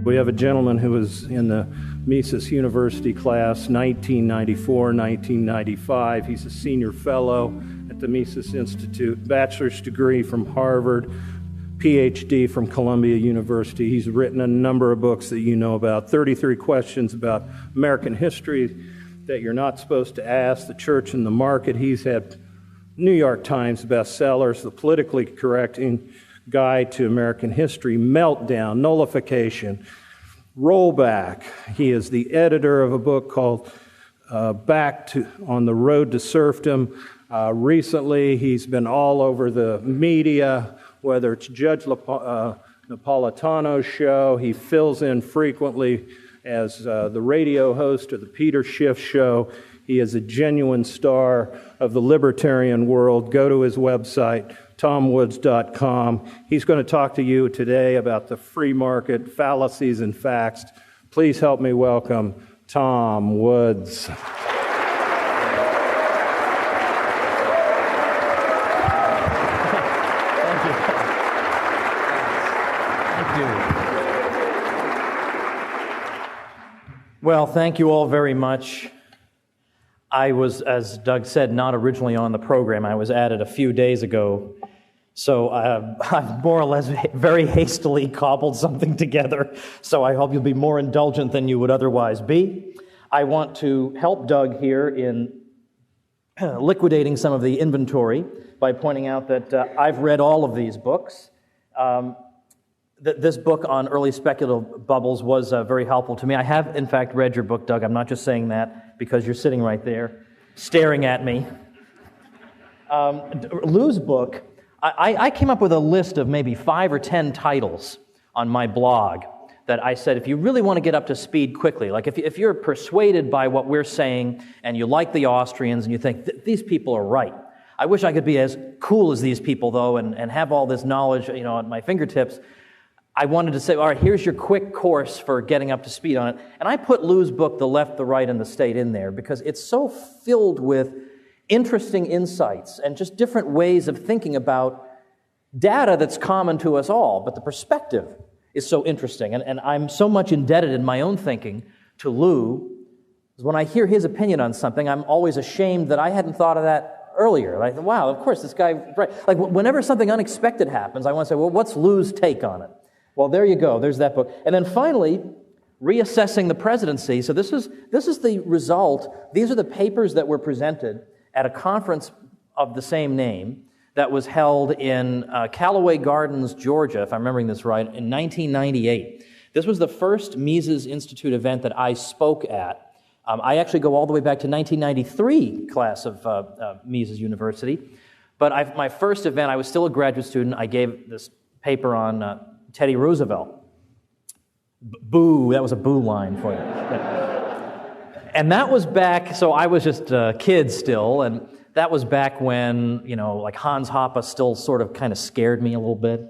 We have a gentleman who was in the Mises University class 1994, 1995. He's a senior fellow at the Mises Institute, bachelor's degree from Harvard, PhD from Columbia University. He's written a number of books that you know about, 33 questions about American history that you're not supposed to ask, the church and the market. He's had New York Times bestsellers, The Politically Correct Guide to American History, Meltdown, Nullification, Rollback. He is the editor of a book called On the Road to Serfdom. Recently, he's been all over the media, whether it's Judge Napolitano's show. He fills in frequently as the radio host of the Peter Schiff Show. He is a genuine star of the libertarian world. Go to his website, tomwoods.com. He's going to talk to you today about the free market, fallacies and facts. Please help me welcome Tom Woods. Well, thank you all very much. I was, as Doug said, not originally on the program. I was added a few days ago. So I've more or less very hastily cobbled something together. So I hope you'll be more indulgent than you would otherwise be. I want to help Doug here in liquidating some of the inventory by pointing out that I've read all of these books. This book on early speculative bubbles was very helpful to me. I have, in fact, read your book, Doug. I'm not just saying that because you're sitting right there staring at me. Lou's book, I came up with a list of maybe 5 or 10 titles on my blog that I said, if you really want to get up to speed quickly, like if you're persuaded by what we're saying and you like the Austrians and you think, these people are right. I wish I could be as cool as these people, though, and have all this knowledge, at my fingertips. I wanted to say, all right, here's your quick course for getting up to speed on it. And I put Lou's book, The Left, the Right, and the State in there because it's so filled with interesting insights and just different ways of thinking about data that's common to us all. But the perspective is so interesting. And I'm so much indebted in my own thinking to Lou. When I hear his opinion on something, I'm always ashamed that I hadn't thought of that earlier. Like, wow, of course, this guy, right. Like, whenever something unexpected happens, I want to say, well, what's Lou's take on it? Well, there you go. There's that book. And then finally, reassessing the presidency. So this is the result. These are the papers that were presented at a conference of the same name that was held in Callaway Gardens, Georgia, if I'm remembering this right, in 1998. This was the first Mises Institute event that I spoke at. I actually go all the way back to 1993 class of Mises University. But my first event, I was still a graduate student. I gave this paper on Teddy Roosevelt. Boo, that was a boo line for you. And that was back, so I was just a kid still, and that was back when, like Hans Hoppe still sort of kind of scared me a little bit.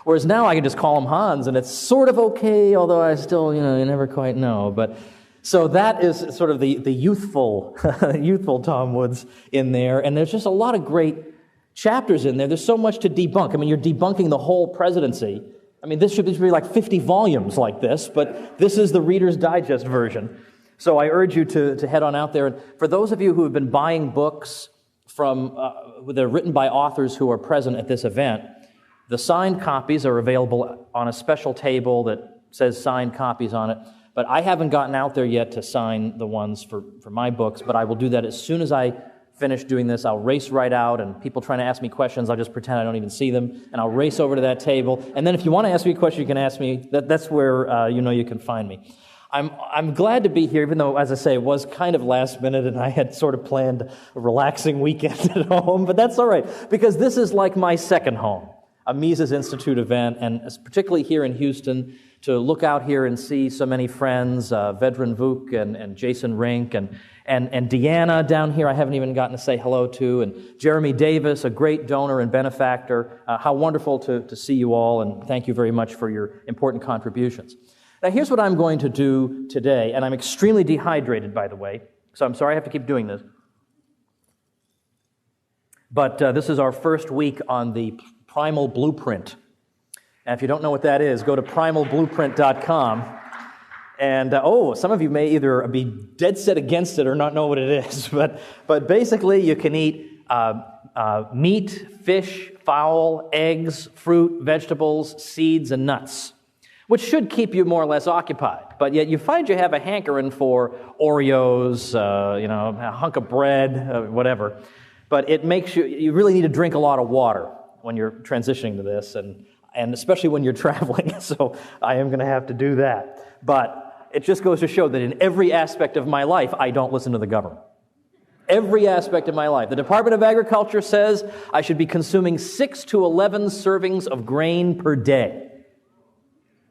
Whereas now I can just call him Hans, and it's sort of okay, although I still, you never quite know. But so that is sort of the youthful Tom Woods in there, and there's just a lot of great chapters in there. There's so much to debunk. I mean, you're debunking the whole presidency. I mean, this should be like 50 volumes like this, but this is the Reader's Digest version. So I urge you to head on out there. And for those of you who have been buying books that are written by authors who are present at this event, the signed copies are available on a special table that says signed copies on it. But I haven't gotten out there yet to sign the ones for my books, but I will do that as soon as I finish doing this. I'll race right out, and people trying to ask me questions, I'll just pretend I don't even see them, and I'll race over to that table. And then if you want to ask me a question, you can ask me. That's where you can find me. I'm glad to be here, even though, as I say, it was kind of last minute, and I had sort of planned a relaxing weekend at home, but that's all right, because this is like my second home, a Mises Institute event, and particularly here in Houston, to look out here and see so many friends, Vedran Vuk and Jason Rink and Deanna down here I haven't even gotten to say hello to, and Jeremy Davis, a great donor and benefactor. How wonderful to see you all, and thank you very much for your important contributions. Now here's what I'm going to do today, and I'm extremely dehydrated, by the way, so I'm sorry I have to keep doing this. But this is our first week on the Primal Blueprint. And if you don't know what that is, go to primalblueprint.com. And, some of you may either be dead set against it or not know what it is. But basically, you can eat meat, fish, fowl, eggs, fruit, vegetables, seeds, and nuts, which should keep you more or less occupied. But yet you find you have a hankering for Oreos, a hunk of bread, whatever. But it makes you really need to drink a lot of water when you're transitioning to this, and especially when you're traveling. So I am going to have to do that. But it just goes to show that in every aspect of my life, I don't listen to the government. Every aspect of my life. The Department of Agriculture says I should be consuming 6 to 11 servings of grain per day.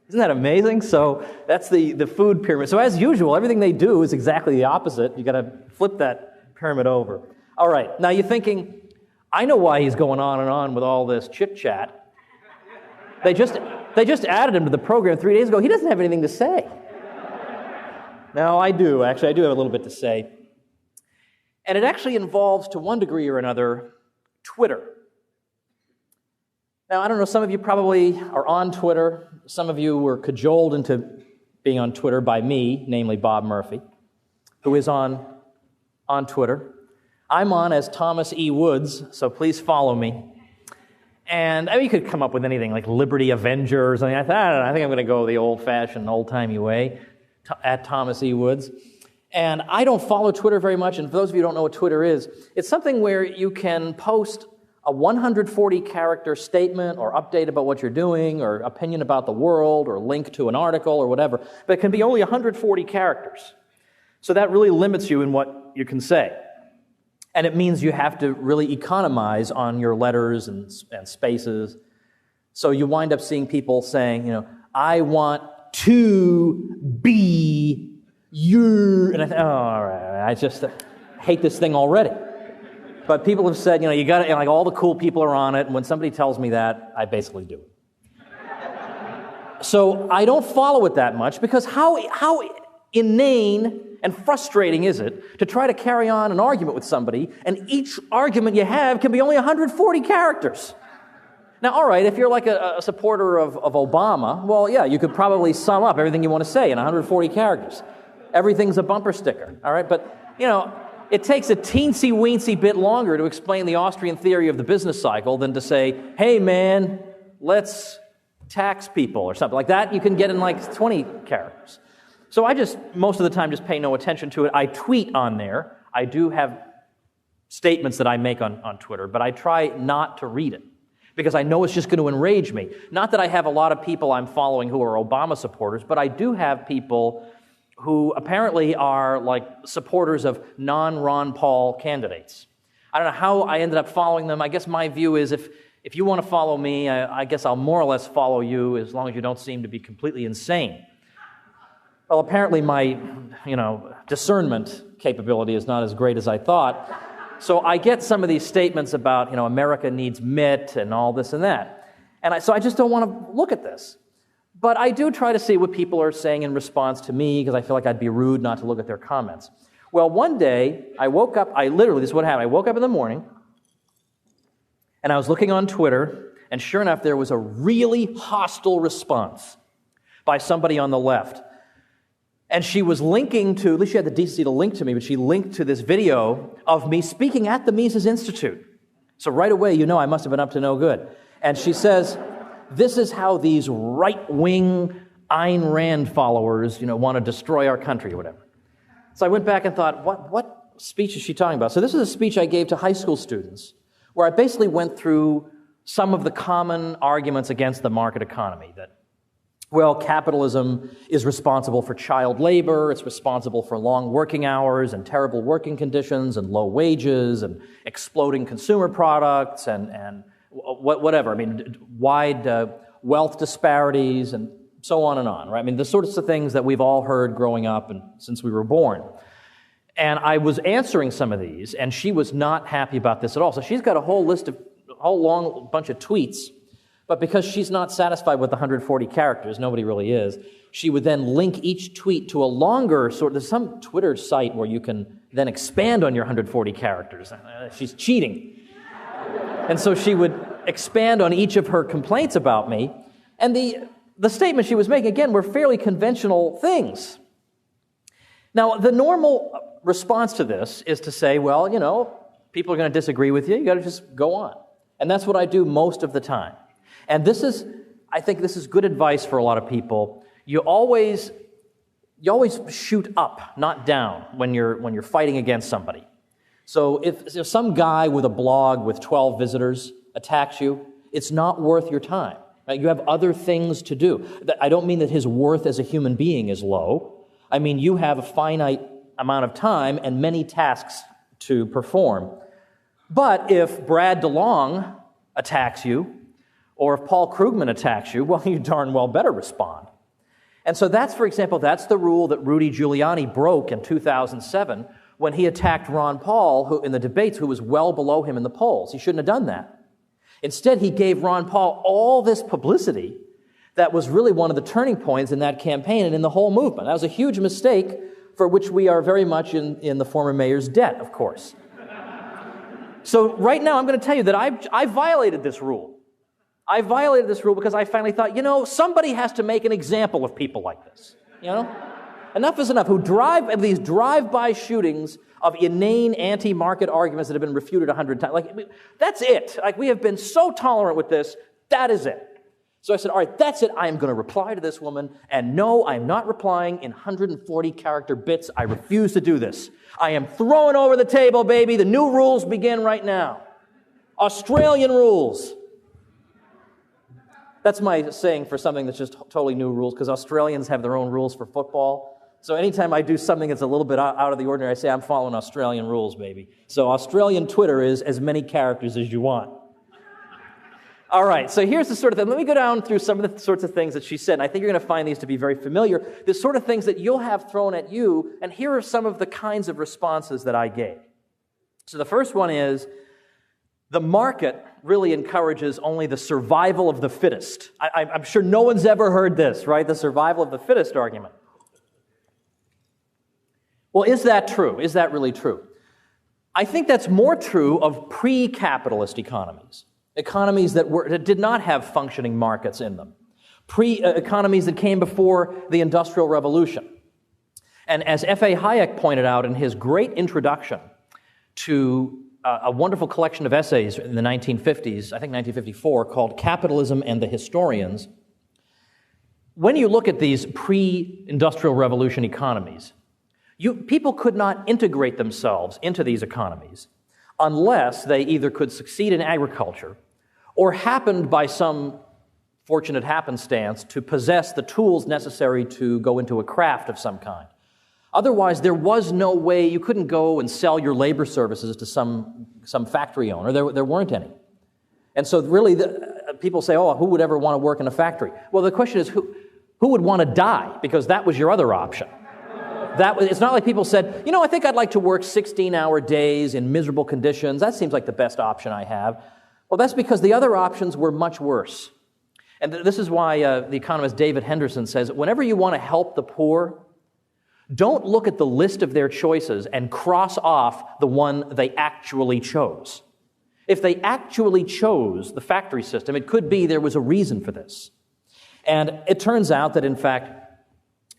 Isn't that amazing? So that's the food pyramid. So as usual, everything they do is exactly the opposite. You've got to flip that pyramid over. All right, now you're thinking, I know why he's going on and on with all this chit-chat. They just added him to the program 3 days ago. He doesn't have anything to say. No, I do. Actually, I do have a little bit to say. And it actually involves, to one degree or another, Twitter. Now, I don't know, some of you probably are on Twitter. Some of you were cajoled into being on Twitter by me, namely Bob Murphy, who is on Twitter. I'm on as Thomas E. Woods, so please follow me. And you could come up with anything like Liberty Avenger or something. I don't know, I think I'm going to go the old-fashioned, old-timey way, at Thomas E. Woods. And I don't follow Twitter very much, and for those of you who don't know what Twitter is, it's something where you can post a 140-character statement or update about what you're doing or opinion about the world or link to an article or whatever, but it can be only 140 characters. So that really limits you in what you can say. And it means you have to really economize on your letters and spaces. So you wind up seeing people saying, I want to be your... And I think, all right, I just hate this thing already. But people have said, you got to, like all the cool people are on it, and when somebody tells me that, I basically do it. So I don't follow it that much, because how inane and frustrating is it to try to carry on an argument with somebody, and each argument you have can be only 140 characters? Now, all right, if you're like a supporter of Obama, well, yeah, you could probably sum up everything you want to say in 140 characters. Everything's a bumper sticker, all right? But, it takes a teensy-weensy bit longer to explain the Austrian theory of the business cycle than to say, hey, man, let's tax people or something like that. You can get in like 20 characters. So I most of the time, just pay no attention to it. I tweet on there. I do have statements that I make on Twitter, but I try not to read it because I know it's just going to enrage me. Not that I have a lot of people I'm following who are Obama supporters, but I do have people who apparently are like supporters of non-Ron Paul candidates. I don't know how I ended up following them. I guess my view is if you want to follow me, I guess I'll more or less follow you as long as you don't seem to be completely insane. Well, apparently my, discernment capability is not as great as I thought. So I get some of these statements about, America needs MIT and all this and that. And so I just don't want to look at this. But I do try to see what people are saying in response to me because I feel like I'd be rude not to look at their comments. Well, one day I woke up, this is what happened. I woke up in the morning and I was looking on Twitter, and sure enough, there was a really hostile response by somebody on the left. And she was linking to, at least she had the decency to link to me, but she linked to this video of me speaking at the Mises Institute. So right away, I must have been up to no good. And she says, this is how these right-wing Ayn Rand followers, want to destroy our country or whatever. So I went back and thought, what speech is she talking about? So this is a speech I gave to high school students, where I basically went through some of the common arguments against the market economy, that well, capitalism is responsible for child labor, it's responsible for long working hours and terrible working conditions and low wages and exploding consumer products and whatever. I mean, wide wealth disparities and so on and on, right? I mean, the sorts of things that we've all heard growing up and since we were born. And I was answering some of these, and she was not happy about this at all. So she's got a whole long bunch of tweets, but because she's not satisfied with the 140 characters, nobody really is, she would then link each tweet to a longer there's some Twitter site where you can then expand on your 140 characters. She's cheating. And so she would expand on each of her complaints about me, and the statement she was making, again, were fairly conventional things. Now, the normal response to this is to say, well, people are going to disagree with you. You got to just go on. And that's what I do most of the time. And I think this is good advice for a lot of people. You always shoot up, not down, when you're fighting against somebody. So if some guy with a blog with 12 visitors attacks you, it's not worth your time. Right? You have other things to do. I don't mean that his worth as a human being is low. I mean, you have a finite amount of time and many tasks to perform. But if Brad DeLong attacks you, or if Paul Krugman attacks you, well, you darn well better respond. And so for example, that's the rule that Rudy Giuliani broke in 2007 when he attacked Ron Paul in the debates, who was well below him in the polls. He shouldn't have done that. Instead, he gave Ron Paul all this publicity that was really one of the turning points in that campaign and in the whole movement. That was a huge mistake for which we are very much in the former mayor's debt, of course. So right now, I'm going to tell you that I violated this rule. I violated this rule because I finally thought, somebody has to make an example of people like this. Enough is enough. These drive-by shootings of inane anti-market arguments that have been refuted 100 times. That's it. We have been so tolerant with this. That is it. So I said, all right, that's it. I am going to reply to this woman. And no, I'm not replying in 140-character bits. I refuse to do this. I am throwing over the table, baby. The new rules begin right now. Australian rules. That's my saying for something that's just totally new rules, because Australians have their own rules for football. So anytime I do something that's a little bit out of the ordinary, I say, I'm following Australian rules, baby. So Australian Twitter is as many characters as you want. All right, so here's the sort of thing. Let me go down through some of the sorts of things that she said, and I think you're going to find these to be very familiar. The sort of things that you'll have thrown at you, and here are some of the kinds of responses that I gave. So the first one is, the market really encourages only the survival of the fittest. I'm sure no one's ever heard this, right? The survival of the fittest argument. Well, is that true? Is that really true? I think that's more true of pre-capitalist economies. Economies that did not have functioning markets in them. Economies that came before the Industrial Revolution. And as F.A. Hayek pointed out in his great introduction to a wonderful collection of essays in the 1950s, I think 1954, called Capitalism and the Historians, when you look at these pre-Industrial Revolution economies, people could not integrate themselves into these economies unless they either could succeed in agriculture or happened by some fortunate happenstance to possess the tools necessary to go into a craft of some kind. Otherwise, there was no way. You couldn't go and sell your labor services to some factory owner. There weren't any. And so really, people say, oh, who would ever want to work in a factory? Well, the question is, who would want to die? Because that was your other option. It's not like people said, I think I'd like to work 16-hour days in miserable conditions. That seems like the best option I have. Well, that's because the other options were much worse. And this is why the economist David Henderson says, whenever you want to help the poor, don't look at the list of their choices and cross off the one they actually chose. If they actually chose the factory system, it could be there was a reason for this. And it turns out that, in fact,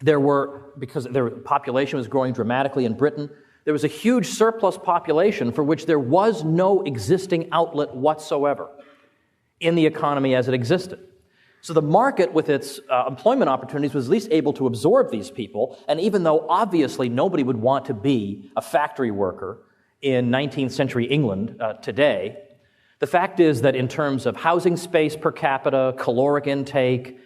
because their population was growing dramatically in Britain, there was a huge surplus population for which there was no existing outlet whatsoever in the economy as it existed. So the market, with its employment opportunities, was at least able to absorb these people, and even though obviously nobody would want to be a factory worker in 19th century England today, the fact is that in terms of housing space per capita, caloric intake,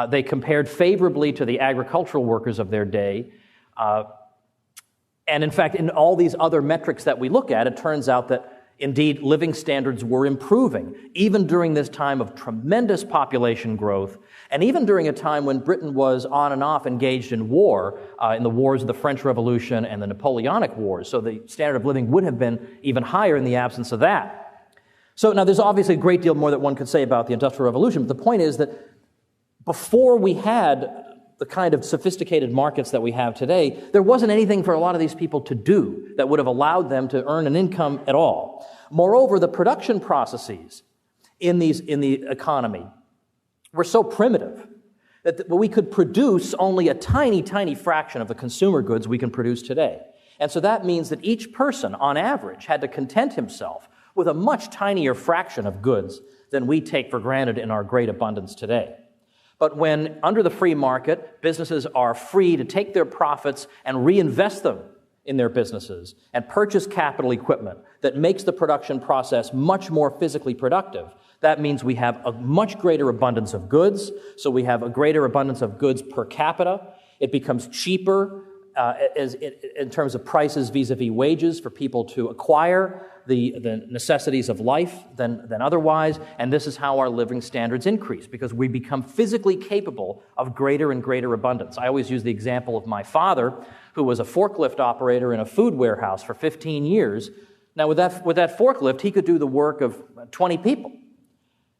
they compared favorably to the agricultural workers of their day. And in fact, in all these other metrics that we look at, it turns out that Indeed, living standards were improving, even during this time of tremendous population growth, and even during a time when Britain was on and off engaged in war, in the wars of the French Revolution and the Napoleonic Wars. So the standard of living would have been even higher in the absence of that. So now there's obviously a great deal more that one could say about the Industrial Revolution, but the point is that before we had the kind of sophisticated markets that we have today, there wasn't anything for a lot of these people to do that would have allowed them to earn an income at all. Moreover, the production processes in the economy were so primitive that we could produce only a tiny, tiny fraction of the consumer goods we can produce today. And so that means that each person, on average, had to content himself with a much tinier fraction of goods than we take for granted in our great abundance today. But when, under the free market, businesses are free to take their profits and reinvest them in their businesses and purchase capital equipment that makes the production process much more physically productive, that means we have a much greater abundance of goods, so we have a greater abundance of goods per capita. It becomes cheaper in terms of prices vis-a-vis wages for people to acquire the necessities of life than otherwise, and this is how our living standards increase, because we become physically capable of greater and greater abundance. I always use the example of my father, who was a forklift operator in a food warehouse for 15 years. Now, with that forklift, he could do the work of 20 people.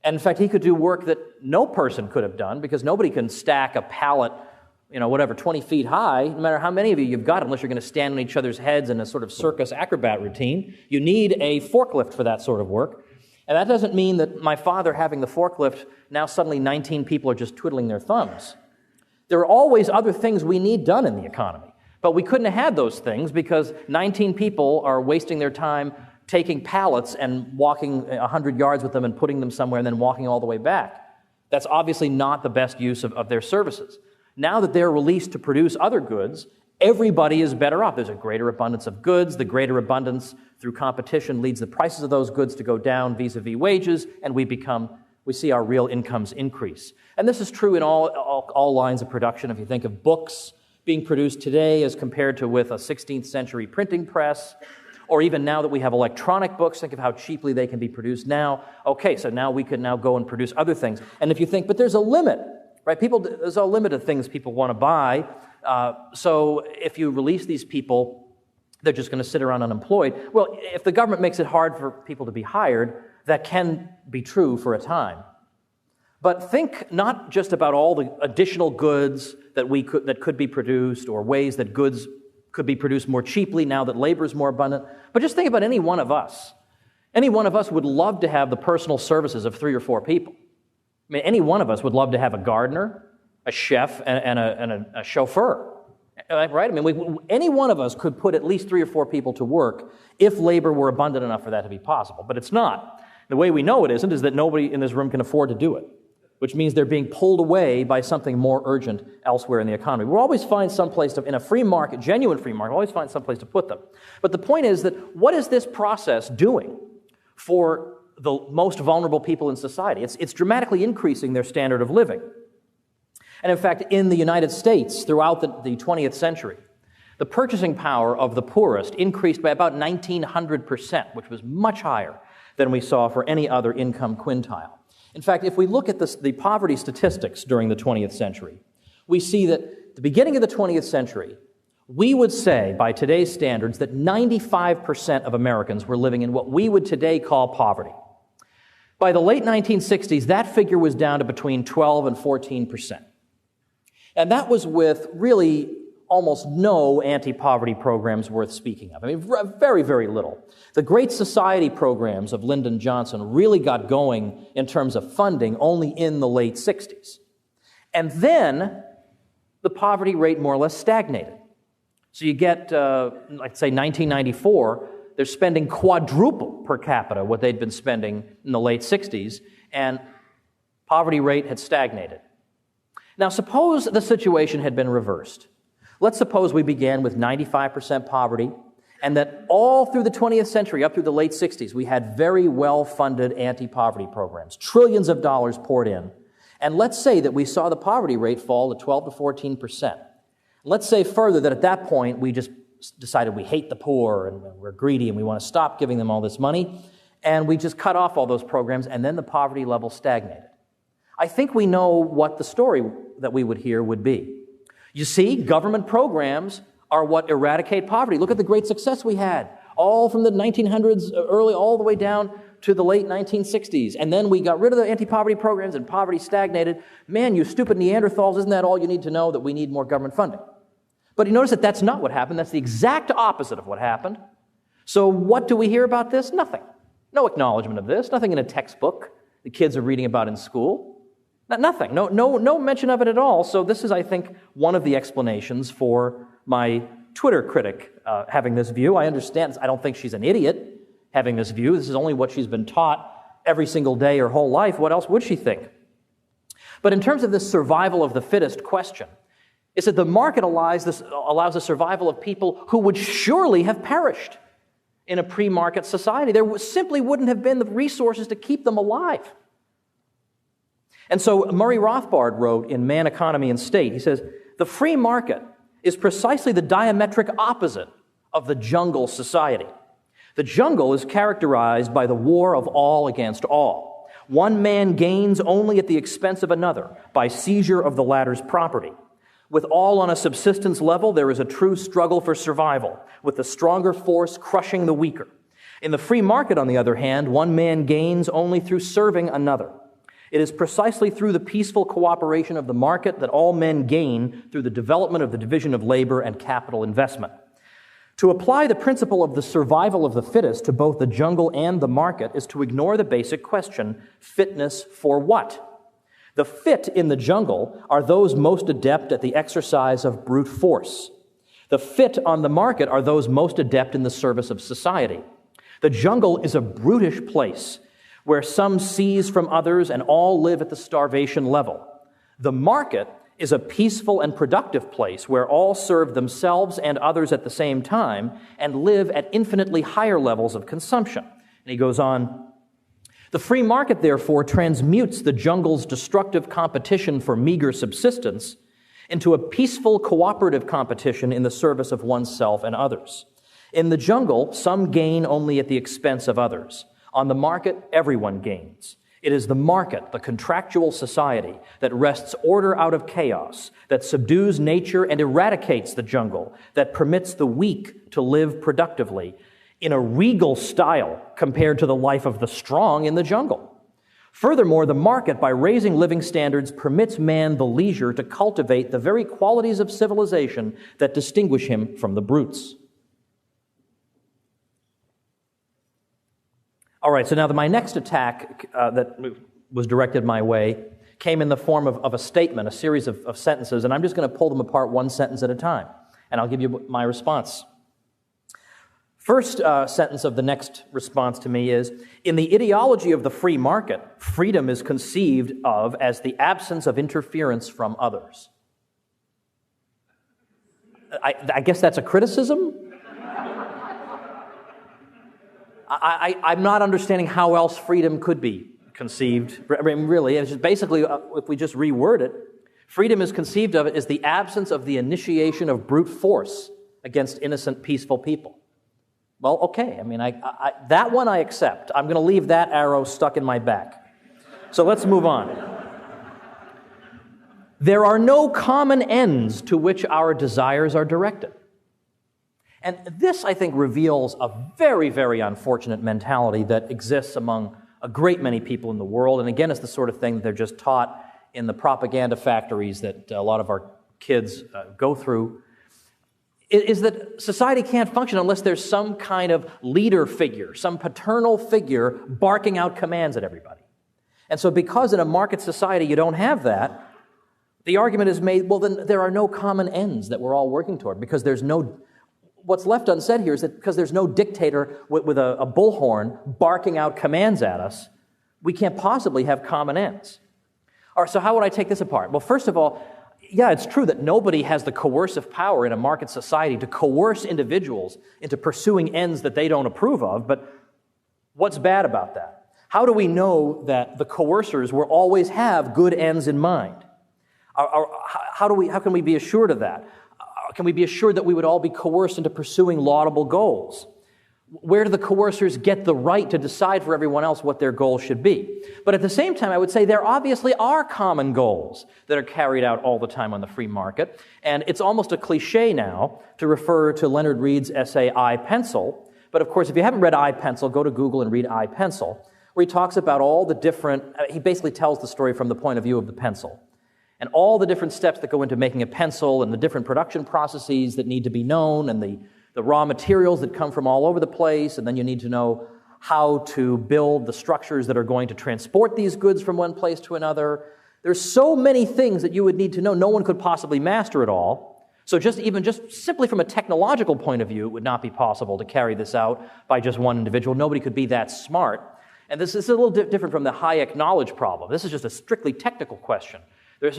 And in fact, he could do work that no person could have done, because nobody can stack a pallet 20 feet high, no matter how many of you've got, unless you're going to stand on each other's heads in a sort of circus acrobat routine. You need a forklift for that sort of work. And that doesn't mean that my father having the forklift, now suddenly 19 people are just twiddling their thumbs. There are always other things we need done in the economy. But we couldn't have had those things because 19 people are wasting their time taking pallets and walking 100 yards with them and putting them somewhere and then walking all the way back. That's obviously not the best use of their services. Now that they're released to produce other goods, everybody is better off. There's a greater abundance of goods. The greater abundance through competition leads the prices of those goods to go down vis-a-vis wages, and we see our real incomes increase. And this is true in all lines of production. If you think of books being produced today as compared to with a 16th century printing press, or even now that we have electronic books, think of how cheaply they can be produced now. Okay, so now we can now go and produce other things. And if you think, but there's a limit, right? There's a limit of things people want to buy. So if you release these people, they're just going to sit around unemployed. Well, if the government makes it hard for people to be hired, that can be true for a time. But think not just about all the additional goods that could be produced, or ways that goods could be produced more cheaply now that labor is more abundant, but just think about any one of us. Any one of us would love to have the personal services of 3 or 4 people. I mean, any one of us would love to have a gardener, a chef, and a chauffeur, right? I mean, any one of us could put at least 3 or 4 people to work if labor were abundant enough for that to be possible. But it's not. The way we know it isn't is that nobody in this room can afford to do it, which means they're being pulled away by something more urgent elsewhere in the economy. We'll always find some place in a free market, genuine free market, we'll always find some place to put them. But the point is that what is this process doing for the most vulnerable people in society? It's dramatically increasing their standard of living. And in fact, in the United States, throughout the 20th century, the purchasing power of the poorest increased by about 1,900%, which was much higher than we saw for any other income quintile. In fact, if we look at the poverty statistics during the 20th century, we see that at the beginning of the 20th century, we would say, by today's standards, that 95% of Americans were living in what we would today call poverty. By the late 1960s, that figure was down to between 12 and 14%. And that was with really almost no anti-poverty programs worth speaking of. I mean, very, very little. The Great Society programs of Lyndon Johnson really got going in terms of funding only in the late 60s. And then the poverty rate more or less stagnated. So you get, like say 1994, they're spending quadruple per capita what they'd been spending in the late 60s, and poverty rate had stagnated. Now suppose the situation had been reversed. Let's suppose we began with 95% poverty, and that all through the 20th century, up through the late 60s, we had very well-funded anti-poverty programs, trillions of dollars poured in. And let's say that we saw the poverty rate fall to 12 to 14%. Let's say further that at that point we just decided we hate the poor and we're greedy and we want to stop giving them all this money. and we just cut off all those programs, and then the poverty level stagnated. I think we know what the story that we would hear would be. You see, government programs are what eradicate poverty. Look at the great success we had, all from the 1900s, early, all the way down to the late 1960s. And then we got rid of the anti-poverty programs and poverty stagnated. Man, you stupid Neanderthals, isn't that all you need to know, that we need more government funding? But you notice that that's not what happened. That's the exact opposite of what happened. So what do we hear about this? Nothing. No acknowledgement of this. Nothing in a textbook the kids are reading about in school. Nothing. No mention of it at all. So this is, I think, one of the explanations for my Twitter critic having this view. I understand. I don't think she's an idiot having this view. This is only what she's been taught every single day her whole life. What else would she think? But in terms of this survival of the fittest question, is that the market allows the survival of people who would surely have perished in a pre-market society. There simply wouldn't have been the resources to keep them alive. And so Murray Rothbard wrote in Man, Economy, and State, he says, the free market is precisely the diametric opposite of the jungle society. The jungle is characterized by the war of all against all. One man gains only at the expense of another by seizure of the latter's property. With all on a subsistence level, there is a true struggle for survival, with the stronger force crushing the weaker. In the free market, on the other hand, one man gains only through serving another. It is precisely through the peaceful cooperation of the market that all men gain through the development of the division of labor and capital investment. To apply the principle of the survival of the fittest to both the jungle and the market is to ignore the basic question, fitness for what? The fit in the jungle are those most adept at the exercise of brute force. The fit on the market are those most adept in the service of society. The jungle is a brutish place where some seize from others and all live at the starvation level. The market is a peaceful and productive place where all serve themselves and others at the same time and live at infinitely higher levels of consumption. And he goes on, the free market, therefore, transmutes the jungle's destructive competition for meager subsistence into a peaceful cooperative competition in the service of oneself and others. In the jungle, some gain only at the expense of others. On the market, everyone gains. It is the market, the contractual society, that wrests order out of chaos, that subdues nature and eradicates the jungle, that permits the weak to live productively in a regal style compared to the life of the strong in the jungle. Furthermore, the market, by raising living standards, permits man the leisure to cultivate the very qualities of civilization that distinguish him from the brutes. All right, so now my next attack that was directed my way came in the form of a statement, a series of sentences, and I'm just going to pull them apart one sentence at a time, and I'll give you my response. First sentence of the next response to me is, in the ideology of the free market, freedom is conceived of as the absence of interference from others. I guess that's a criticism? I'm not understanding how else freedom could be conceived. I mean, really, it's just basically, if we just reword it, freedom is conceived of as the absence of the initiation of brute force against innocent, peaceful people. Well, okay, I mean, that one I accept. I'm going to leave that arrow stuck in my back. So let's move on. There are no common ends to which our desires are directed. And this, I think, reveals a very, very unfortunate mentality that exists among a great many people in the world. And again, it's the sort of thing that they're just taught in the propaganda factories that a lot of our kids go through, is that society can't function unless there's some kind of leader figure, some paternal figure barking out commands at everybody. And so because in a market society you don't have that, the argument is made, well, then there are no common ends that we're all working toward, because there's no... What's left unsaid here is that because there's no dictator with a bullhorn barking out commands at us, we can't possibly have common ends. All right, so how would I take this apart? Well, first of all, yeah, it's true that nobody has the coercive power in a market society to coerce individuals into pursuing ends that they don't approve of, but what's bad about that? How do we know that the coercers will always have good ends in mind? How can we be assured of that? Can we be assured that we would all be coerced into pursuing laudable goals? where do the coercers get the right to decide for everyone else what their goals should be? But at the same time, I would say there obviously are common goals that are carried out all the time on the free market. And it's almost a cliche now to refer to Leonard Read's essay, I, Pencil. But of course, if you haven't read I, Pencil, go to Google and read I, Pencil, where he talks about all the different, he basically tells the story from the point of view of the pencil. And all the different steps that go into making a pencil and the different production processes that need to be known and the raw materials that come from all over the place, and then you need to know how to build the structures that are going to transport these goods from one place to another. There's so many things that you would need to know. No one could possibly master it all. So just simply from a technological point of view, it would not be possible to carry this out by just one individual. Nobody could be that smart. And this is a little different from the Hayek knowledge problem. This is just a strictly technical question.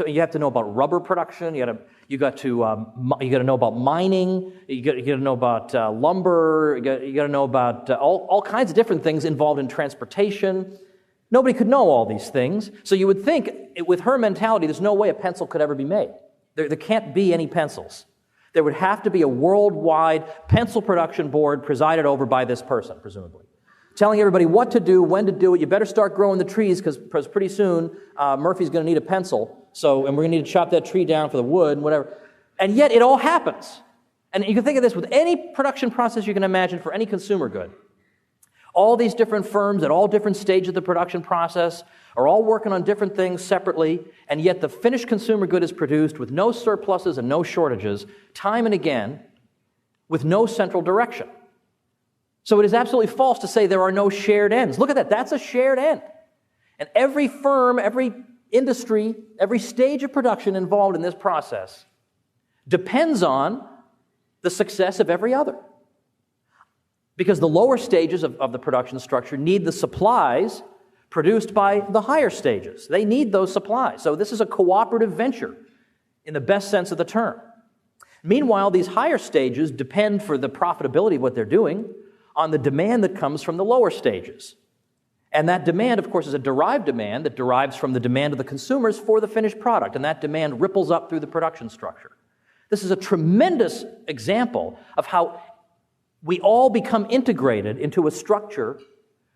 You have to know about rubber production. You got to know about mining. You got to know about lumber. You got to know about all kinds of different things involved in transportation. Nobody could know all these things. So you would think, with her mentality, there's no way a pencil could ever be made. There can't be any pencils. There would have to be a worldwide pencil production board presided over by this person, presumably, telling everybody what to do, when to do it. You better start growing the trees because pretty soon Murphy's going to need a pencil. And we're going to need to chop that tree down for the wood and whatever. And yet it all happens. And you can think of this with any production process you can imagine for any consumer good. All these different firms at all different stages of the production process are all working on different things separately, and yet the finished consumer good is produced with no surpluses and no shortages, time and again, with no central direction. So it is absolutely false to say there are no shared ends. Look at that. That's a shared end. And every firm, every industry, every stage of production involved in this process depends on the success of every other. Because the lower stages of the production structure need the supplies produced by the higher stages. They need those supplies. So this is a cooperative venture in the best sense of the term. Meanwhile, these higher stages depend for the profitability of what they're doing on the demand that comes from the lower stages. And that demand, of course, is a derived demand that derives from the demand of the consumers for the finished product, and that demand ripples up through the production structure. This is a tremendous example of how we all become integrated into a structure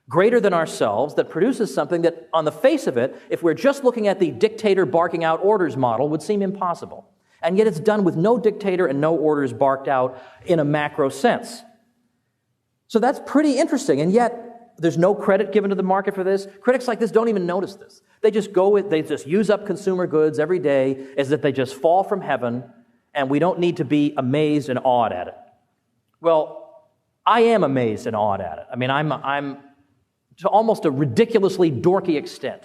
greater than ourselves that produces something that, on the face of it, if we're just looking at the dictator barking out orders model, would seem impossible. And yet it's done with no dictator and no orders barked out in a macro sense. So that's pretty interesting, and yet there's no credit given to the market for this. Critics like this don't even notice this. They just use up consumer goods every day as if they just fall from heaven, and we don't need to be amazed and awed at it. Well, I am amazed and awed at it. I mean, I'm to almost a ridiculously dorky extent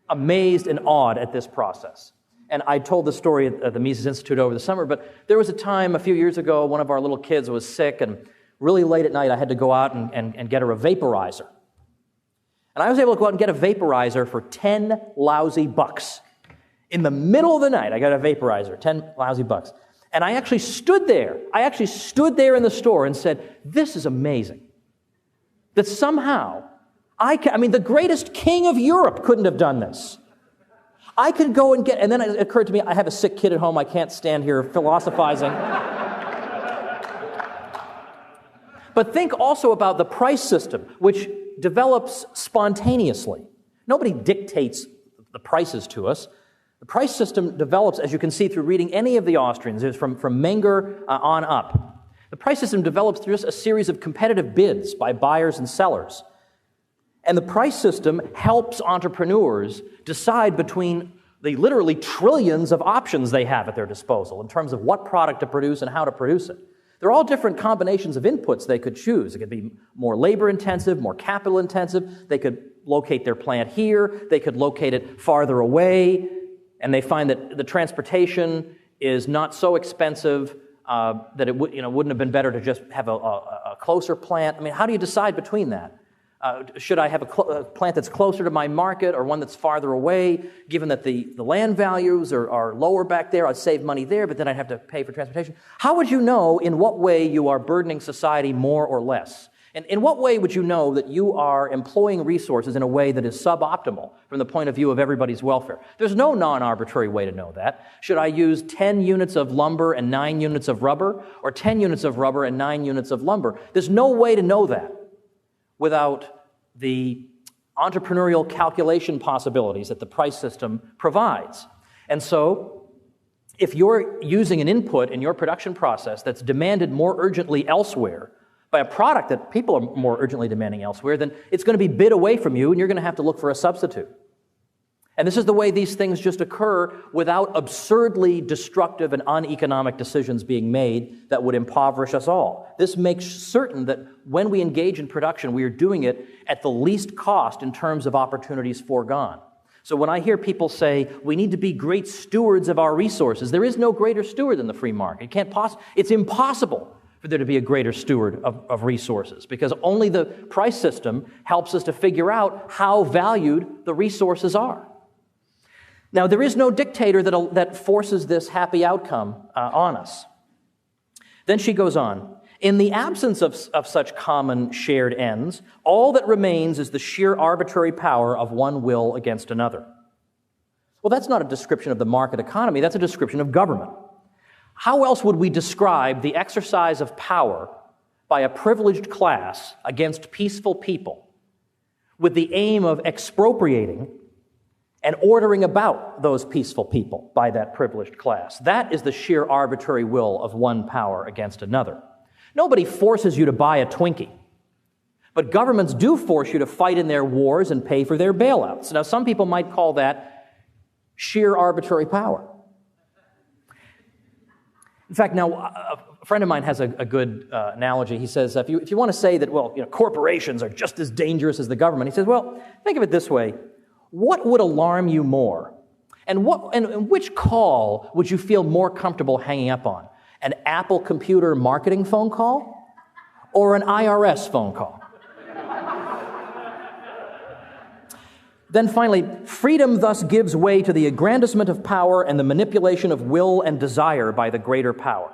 amazed and awed at this process. And I told the story at the Mises Institute over the summer, but there was a time a few years ago, one of our little kids was sick, and really late at night, I had to go out and get her a vaporizer. And I was able to go out and get a vaporizer for 10 lousy bucks. In the middle of the night, I got a vaporizer, 10 lousy bucks. And I actually stood there. In the store and said, this is amazing. That somehow, the greatest king of Europe couldn't have done this. I could go and and then it occurred to me, I have a sick kid at home, I can't stand here philosophizing. But think also about the price system, which develops spontaneously. Nobody dictates the prices to us. The price system develops, as you can see through reading any of the Austrians, from Menger on up. The price system develops through just a series of competitive bids by buyers and sellers. And the price system helps entrepreneurs decide between the literally trillions of options they have at their disposal in terms of what product to produce and how to produce it. There are all different combinations of inputs they could choose. It could be more labor-intensive, more capital-intensive. They could locate thehave plant here. They could locate it farther away. And they find that the transportation is not so expensive that it wouldn't have been better to just have a closer plant. I mean, how do you decide between that? Should I have a plant that's closer to my market or one that's farther away, given that the land values are lower back there? I'd save money there, but then I'd have to pay for transportation. How would you know in what way you are burdening society more or less? And in what way would you know that you are employing resources in a way that is suboptimal from the point of view of everybody's welfare? There's no non-arbitrary way to know that. Should I use 10 units of lumber and 9 units of rubber, or 10 units of rubber and 9 units of lumber? There's no way to know that without the entrepreneurial calculation possibilities that the price system provides. And so, if you're using an input in your production process that's demanded more urgently elsewhere by a product that people are more urgently demanding elsewhere, then it's going to be bid away from you, and you're going to have to look for a substitute. And this is the way these things just occur without absurdly destructive and uneconomic decisions being made that would impoverish us all. This makes certain that when we engage in production, we are doing it at the least cost in terms of opportunities foregone. So when I hear people say, we need to be great stewards of our resources, there is no greater steward than the free market. It's impossible for there to be a greater steward of resources, because only the price system helps us to figure out how valued the resources are. Now, there is no dictator that forces this happy outcome on us. Then she goes on, in the absence of such common shared ends, all that remains is the sheer arbitrary power of one will against another. Well, that's not a description of the market economy, that's a description of government. How else would we describe the exercise of power by a privileged class against peaceful people with the aim of expropriating and ordering about those peaceful people by that privileged class? That is the sheer arbitrary will of one power against another. Nobody forces you to buy a Twinkie, but governments do force you to fight in their wars and pay for their bailouts. Now, some people might call that sheer arbitrary power. In fact, now, a friend of mine has a good analogy. He says, if you want to say that, corporations are just as dangerous as the government, he says, well, think of it this way. What would alarm you more? And which call would you feel more comfortable hanging up on? An Apple computer marketing phone call or an IRS phone call? Then finally, freedom thus gives way to the aggrandizement of power and the manipulation of will and desire by the greater power.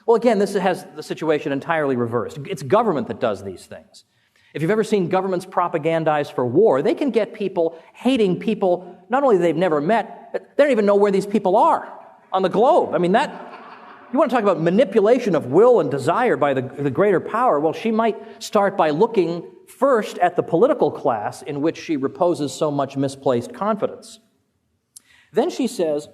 Well, again, this has the situation entirely reversed. It's government that does these things. If you've ever seen governments propagandize for war, they can get people hating people not only they've never met, but they don't even know where these people are on the globe. I mean, you want to talk about manipulation of will and desire by the greater power? Well, she might start by looking first at the political class in which she reposes so much misplaced confidence. Then she says,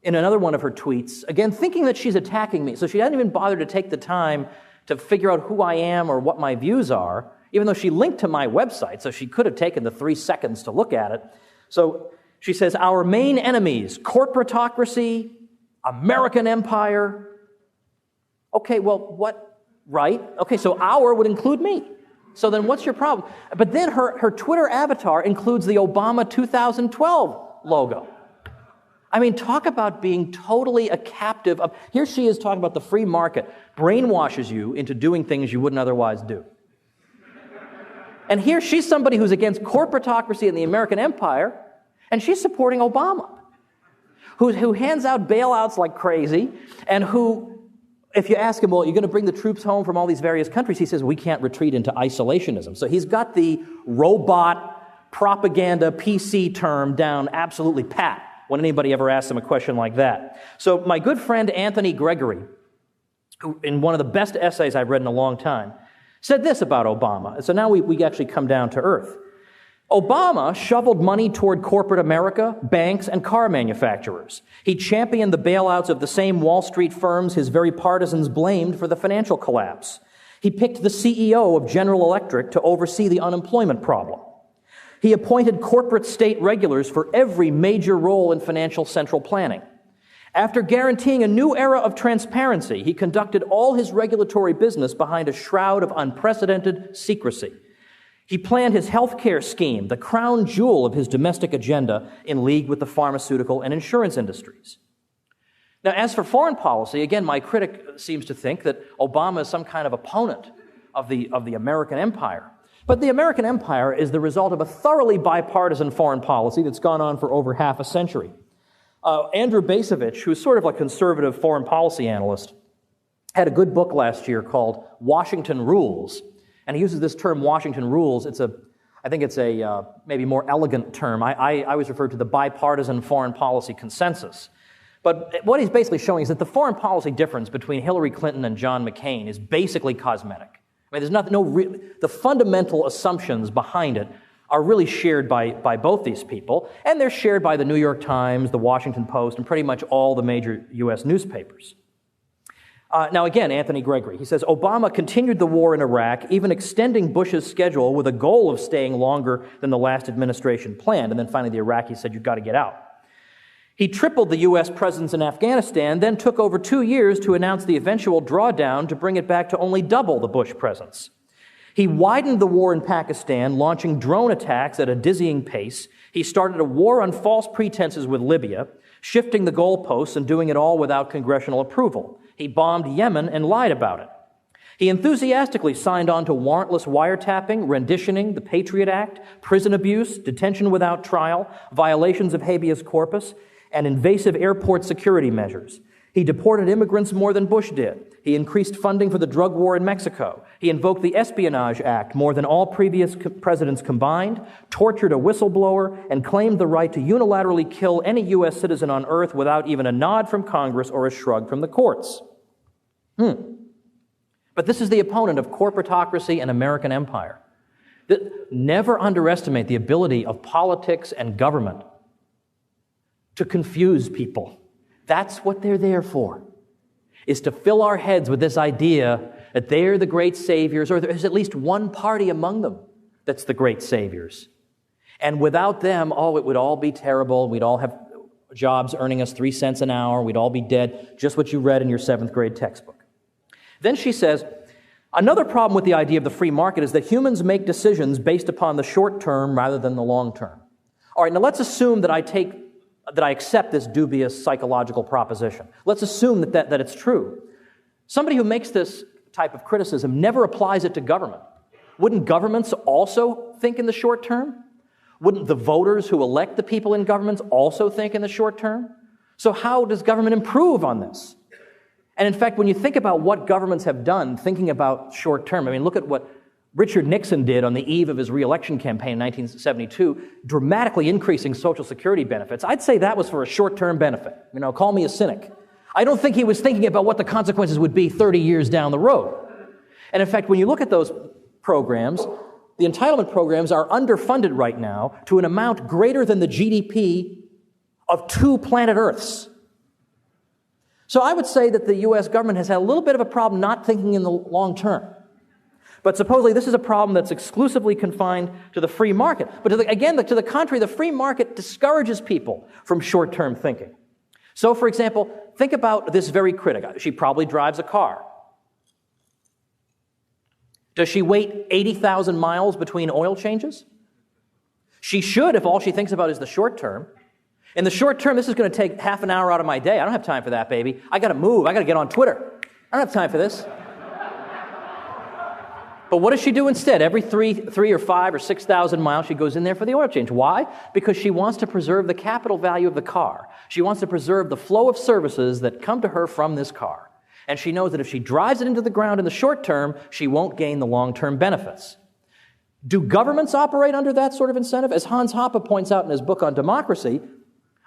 in another one of her tweets, again, thinking that she's attacking me, so she hadn't even bothered to take the time to figure out who I am or what my views are, even though she linked to my website, so she could have taken the 3 seconds to look at it. So she says, our main enemies, corporatocracy, American empire. Okay, well, what? Right? Okay, so our would include me. So then what's your problem? But then her Twitter avatar includes the Obama 2012 logo. I mean, talk about being totally a captive of... Here she is talking about the free market, brainwashes you into doing things you wouldn't otherwise do. And here she's somebody who's against corporatocracy and the American empire, and she's supporting Obama, who hands out bailouts like crazy, and who... If you ask him, well, you're going to bring the troops home from all these various countries, he says, we can't retreat into isolationism. So he's got the robot propaganda PC term down absolutely pat when anybody ever asks him a question like that. So my good friend Anthony Gregory, who in one of the best essays I've read in a long time, said this about Obama. So now we actually come down to earth. Obama shoveled money toward corporate America, banks, and car manufacturers. He championed the bailouts of the same Wall Street firms his very partisans blamed for the financial collapse. He picked the CEO of General Electric to oversee the unemployment problem. He appointed corporate state regulars for every major role in financial central planning. After guaranteeing a new era of transparency, he conducted all his regulatory business behind a shroud of unprecedented secrecy. He planned his health care scheme, the crown jewel of his domestic agenda, in league with the pharmaceutical and insurance industries. Now, as for foreign policy, again, my critic seems to think that Obama is some kind of opponent of the American empire. But the American empire is the result of a thoroughly bipartisan foreign policy that's gone on for over half a century. Andrew Bacevich, who's sort of a conservative foreign policy analyst, had a good book last year called Washington Rules. And he uses this term, Washington rules. I think it's a maybe more elegant term. I always refer to the bipartisan foreign policy consensus. But what he's basically showing is that the foreign policy difference between Hillary Clinton and John McCain is basically cosmetic. I mean, the fundamental assumptions behind it are really shared by both these people, and they're shared by the New York Times, the Washington Post, and pretty much all the major U.S. newspapers. Now again, Anthony Gregory, he says, Obama continued the war in Iraq, even extending Bush's schedule with a goal of staying longer than the last administration planned. And then finally the Iraqis said, you've got to get out. He tripled the U.S. presence in Afghanistan, then took over 2 years to announce the eventual drawdown to bring it back to only double the Bush presence. He widened the war in Pakistan, launching drone attacks at a dizzying pace. He started a war on false pretenses with Libya, shifting the goalposts and doing it all without congressional approval. He bombed Yemen and lied about it. He enthusiastically signed on to warrantless wiretapping, renditioning, the Patriot Act, prison abuse, detention without trial, violations of habeas corpus, and invasive airport security measures. He deported immigrants more than Bush did. He increased funding for the drug war in Mexico. He invoked the Espionage Act more than all previous presidents combined, tortured a whistleblower, and claimed the right to unilaterally kill any U.S. citizen on earth without even a nod from Congress or a shrug from the courts. But this is the opponent of corporatocracy and American empire. Never underestimate the ability of politics and government to confuse people. That's what they're there for, is to fill our heads with this idea that they're the great saviors, or there's at least one party among them that's the great saviors. And without them, it would all be terrible. We'd all have jobs earning us 3 cents an hour. We'd all be dead, just what you read in your 7th grade textbook. Then she says, another problem with the idea of the free market is that humans make decisions based upon the short term rather than the long term. All right, now let's assume that I accept this dubious psychological proposition. Let's assume that it's true. Somebody who makes this type of criticism never applies it to government. Wouldn't governments also think in the short term? Wouldn't the voters who elect the people in governments also think in the short term? So how does government improve on this? And in fact, when you think about what governments have done thinking about short term, I mean, look at what Richard Nixon did on the eve of his re-election campaign in 1972, dramatically increasing Social Security benefits. I'd say that was for a short-term benefit. Call me a cynic. I don't think he was thinking about what the consequences would be 30 years down the road. And in fact, when you look at those programs, the entitlement programs are underfunded right now to an amount greater than the GDP of 2 planet Earths. So I would say that the U.S. government has had a little bit of a problem not thinking in the long term. But supposedly this is a problem that's exclusively confined to the free market. But to the contrary, the free market discourages people from short-term thinking. So, for example, think about this very critic. She probably drives a car. Does she wait 80,000 miles between oil changes? She should if all she thinks about is the short term. In the short term, this is going to take half an hour out of my day. I don't have time for that, baby. I got to move. I got to get on Twitter. I don't have time for this. But what does she do instead? Every 3 or 5 or 6,000 miles, she goes in there for the oil change. Why? Because she wants to preserve the capital value of the car. She wants to preserve the flow of services that come to her from this car. And she knows that if she drives it into the ground in the short term, she won't gain the long-term benefits. Do governments operate under that sort of incentive? As Hans Hoppe points out in his book on democracy,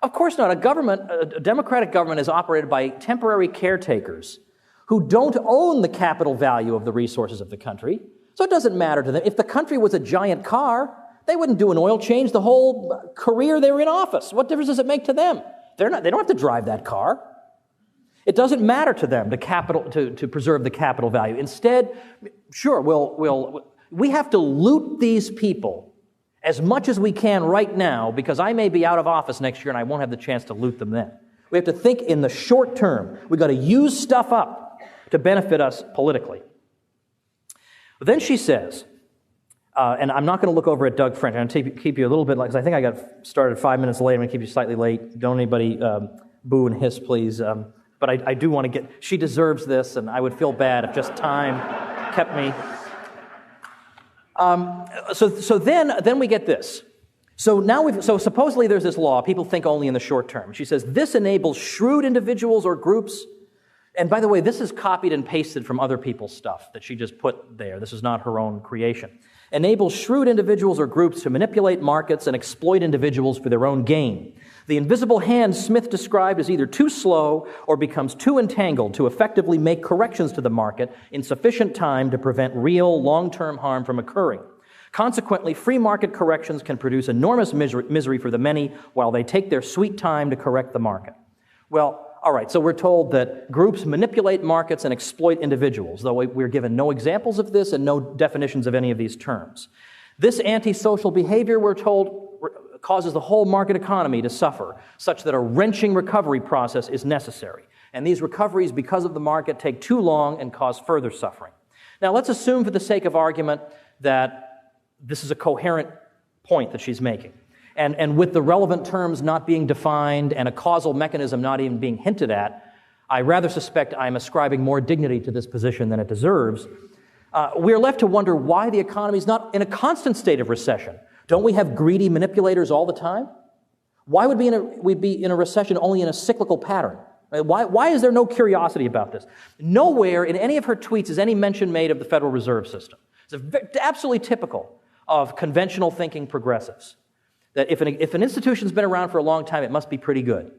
of course not. A democratic government is operated by temporary caretakers who don't own the capital value of the resources of the country, so it doesn't matter to them. If the country was a giant car, they wouldn't do an oil change the whole career they were in office. What difference does it make to them? They don't have to drive that car. It doesn't matter to them to preserve the capital value. Instead, sure, we have to loot these people as much as we can right now, because I may be out of office next year and I won't have the chance to loot them then. We have to think in the short term. We've got to use stuff up to benefit us politically. But then she says, and I'm not going to look over at Doug French. I'm going to keep you a little bit, because I think I got started 5 minutes late. I'm going to keep you slightly late. Don't anybody boo and hiss, please. But I do want to get, she deserves this, and I would feel bad if just time kept me. So then we get this. So supposedly there's this law. People think only in the short term. She says, this enables shrewd individuals or groups And by the way, this is copied and pasted from other people's stuff that she just put there. This is not her own creation. Enables shrewd individuals or groups to manipulate markets and exploit individuals for their own gain. The invisible hand Smith described is either too slow or becomes too entangled to effectively make corrections to the market in sufficient time to prevent real long-term harm from occurring. Consequently, free market corrections can produce enormous misery for the many while they take their sweet time to correct the market. Well, all right, so we're told that groups manipulate markets and exploit individuals, though we're given no examples of this and no definitions of any of these terms. This antisocial behavior, we're told, causes the whole market economy to suffer, such that a wrenching recovery process is necessary. And these recoveries, because of the market, take too long and cause further suffering. Now, let's assume for the sake of argument that this is a coherent point that she's making. And with the relevant terms not being defined and a causal mechanism not even being hinted at, I rather suspect I'm ascribing more dignity to this position than it deserves. We're left to wonder why the economy is not in a constant state of recession. Don't we have greedy manipulators all the time? Why would we be in a recession only in a cyclical pattern? Why is there no curiosity about this? Nowhere in any of her tweets is any mention made of the Federal Reserve System. It's absolutely typical of conventional thinking progressives. That if an institution's been around for a long time, it must be pretty good.